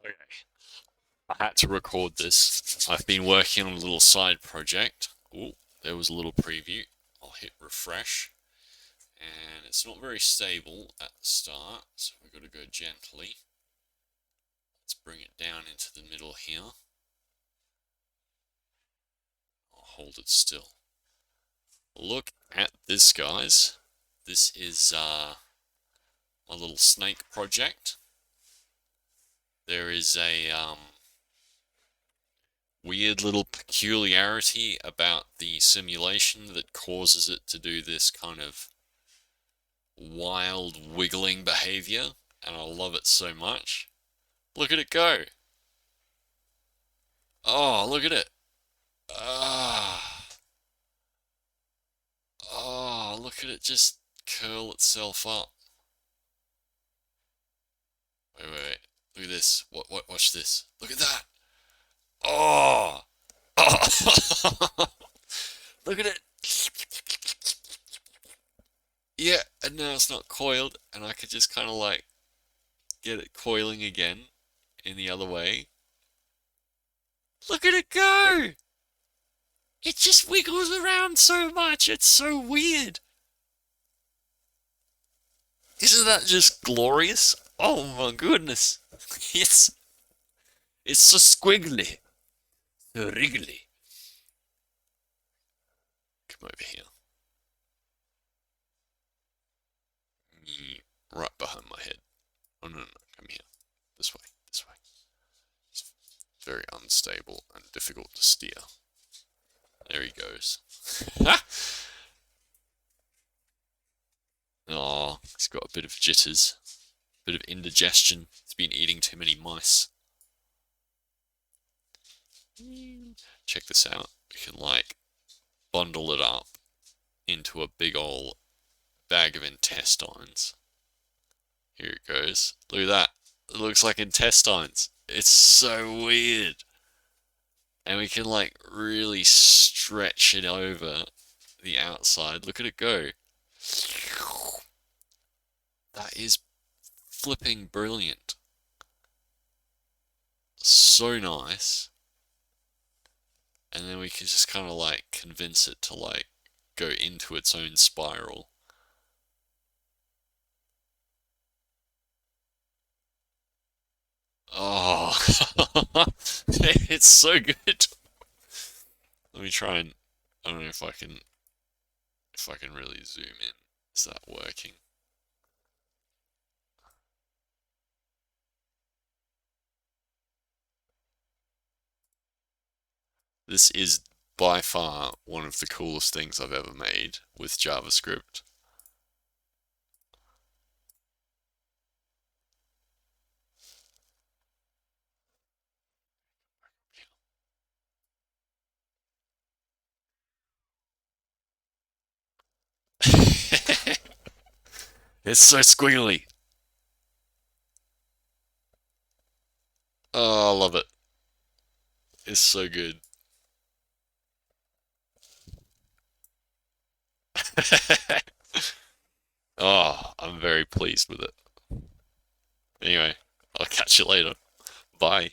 Okay. I had to record this. I've been working on a little side project. Oh, there was a little preview. I'll hit refresh. And it's not very stable at the start, so we've got to go gently. Let's bring it down into the middle here. I'll hold it still. Look at this, guys. This is my little snake project. There is a weird little peculiarity about the simulation that causes it to do this kind of wild wiggling behavior, and I love it so much. Look at it go. Oh, look at it. Ah. Oh, look at it just curl itself up. Wait. Look at this. Watch this. Look at that. Oh. Oh. Look at it. Yeah, and now it's not coiled, and I could just kind of like get it coiling again in the other way. Look at it go! It just wiggles around so much, it's so weird. Isn't that just glorious? Oh my goodness. It's it's so squiggly. So wriggly. Come over here. Right behind my head. Oh no, come here. This way. It's very unstable and difficult to steer. There he goes. Oh, he's got a bit of jitters. A bit of indigestion. He's been eating too many mice. Check this out. We can like bundle it up into a big ol' bag of intestines. Here it goes. Look at that. It looks like intestines. It's so weird. And we can like really stretch it over the outside. Look at it go. That is flipping brilliant. So nice. And then we can just kind of like convince it to like go into its own spiral. Oh, it's so good. Let me try and I don't know if I can really zoom in. Is that working? This is by far one of the coolest things I've ever made with JavaScript. It's so squiggly. Oh, I love it. It's so good. Oh, I'm very pleased with it. Anyway, I'll catch you later. Bye.